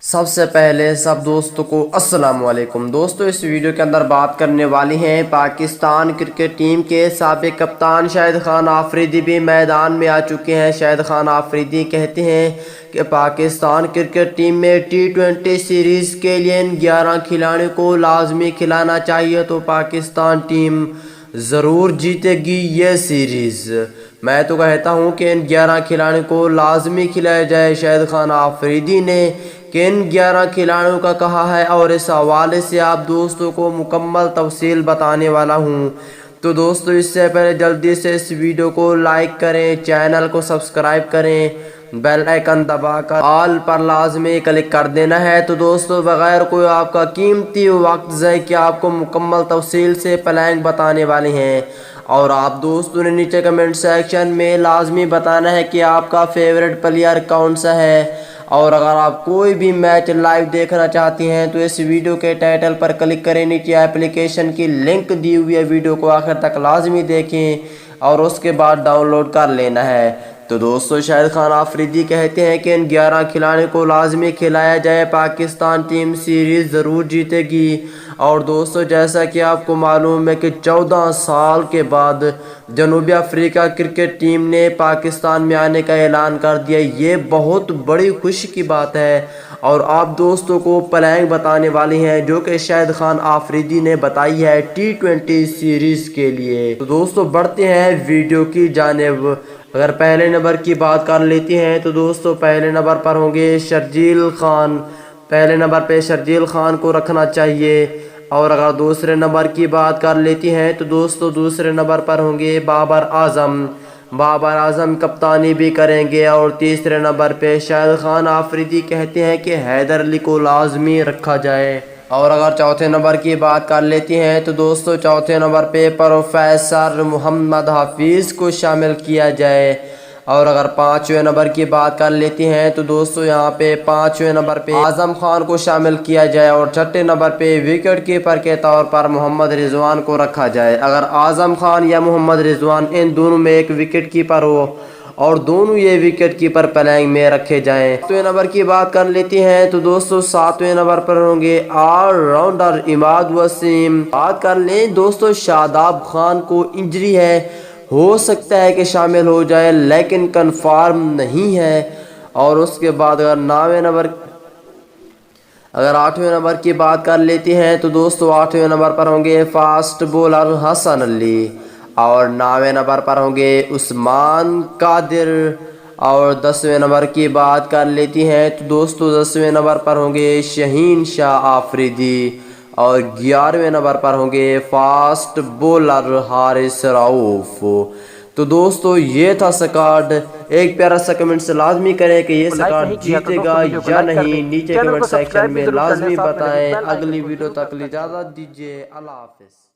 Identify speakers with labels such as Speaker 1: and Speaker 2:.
Speaker 1: سب سے پہلے سب دوستوں کو السلام علیکم دوستو، اس ویڈیو کے اندر بات کرنے والی ہیں پاکستان کرکٹ ٹیم کے سابق کپتان شاہد خان آفریدی بھی میدان میں آ چکے ہیں۔ شاہد خان آفریدی کہتے ہیں کہ پاکستان کرکٹ ٹیم میں T20 سیریز کے لیے ان 11 کھلاڑیوں کو لازمی کھلانا چاہیے تو پاکستان ٹیم ضرور جیتے گی یہ سیریز۔ میں تو کہتا ہوں کہ ان 11 کھلاڑیوں کو لازمی کھلایا جائے۔ شاہد خان آفریدی نے کہ ان 11 کھلاڑیوں کا کہا ہے اور اس حوالے سے آپ دوستوں کو مکمل تفصیل بتانے والا ہوں۔ تو دوستو اس سے پہلے جلدی سے اس ویڈیو کو لائک کریں، چینل کو سبسکرائب کریں، بیل آئیکن دبا کر آل پر لازمی کلک کر دینا ہے۔ تو دوستو بغیر کوئی آپ کا قیمتی وقت ضائع کیا آپ کو مکمل تفصیل سے پلاننگ بتانے والے ہیں، اور آپ دوستوں نے نیچے کمنٹ سیکشن میں لازمی بتانا ہے کہ آپ کا فیورٹ پلیئر کون سا ہے۔ اور اگر آپ کوئی بھی میچ لائیو دیکھنا چاہتی ہیں تو اس ویڈیو کے ٹائٹل پر کلک کریں، نیچے اپلیکیشن کی لنک دی ہوئی ہے، ویڈیو کو آخر تک لازمی دیکھیں اور اس کے بعد ڈاؤن لوڈ کر لینا ہے۔ تو دوستو شاہد خان آفریدی کہتے ہیں کہ ان 11 کھلاڑیوں کو لازمی کھلایا جائے، پاکستان ٹیم سیریز ضرور جیتے گی۔ اور دوستو جیسا کہ آپ کو معلوم ہے کہ 14 سال کے بعد جنوبی افریقہ کرکٹ ٹیم نے پاکستان میں آنے کا اعلان کر دیا، یہ بہت بڑی خوشی کی بات ہے۔ اور آپ دوستوں کو پلاننگ بتانے والی ہیں جو کہ شاہد خان آفریدی نے بتائی ہے T20 سیریز کے لیے۔ تو دوستو بڑھتے ہیں ویڈیو کی جانب۔ اگر پہلے نمبر کی بات کر لیتے ہیں تو دوستو پہلے نمبر پر ہوں گے شرجیل خان، پہلے نمبر پہ شرجیل خان کو رکھنا چاہیے۔ اور اگر دوسرے نمبر کی بات کر لیتی ہیں تو دوستو دوسرے نمبر پر ہوں گے بابر اعظم، بابر اعظم کپتانی بھی کریں گے۔ اور تیسرے نمبر پہ شاہد خان آفریدی کہتے ہیں کہ حیدر علی کو لازمی رکھا جائے۔ اور اگر چوتھے نمبر کی بات کر لیتی ہیں تو دوستو چوتھے نمبر پہ پروفیسر محمد حفیظ کو شامل کیا جائے۔ اور اگر پانچویں نمبر کی بات کر لیتی ہیں تو دوستو یہاں پہ پانچویں نمبر پہ اعظم خان کو شامل کیا جائے، اور چھٹے نمبر پہ وکٹ کیپر کے طور پر محمد رضوان کو رکھا جائے۔ اگر اعظم خان یا محمد رضوان ان دونوں میں ایک وکٹ کیپر ہو اور دونوں یہ وکٹ کیپر پلاننگ میں رکھے جائیں۔ ساتویں نمبر کی بات کر لیتی ہیں تو دوستو ساتویں نمبر پر ہوں گے آل راؤنڈر عماد وسیم۔ بات کر لیں دوستو شاداب خان کو انجری ہے، ہو سکتا ہے کہ شامل ہو جائے لیکن کنفارم نہیں ہے۔ اور اس کے بعد اگر آٹھویں نمبر کی بات کر لیتی ہیں تو دوستو آٹھویں نمبر پر ہوں گے فاسٹ بولر حسن علی، اور نویں نمبر پر ہوں گے عثمان قادر۔ اور 10ویں نمبر کی بات کر لیتی ہیں تو دوستو 10ویں نمبر پر ہوں گے شہین شاہ آفریدی، اور 11ویں نمبر پر ہوں گے فاسٹ بولر حارث رؤوف۔ تو دوستو یہ تھا سکواڈ۔ ایک پیارا سا کمنٹ سے لازمی کریں کہ یہ سکواڈ جیتے گا یا نہیں، نیچے کمنٹ سیکشن میں لازمی بتائیں۔ اگلی ویڈیو تک اجازت دیجیے، اللہ حافظ۔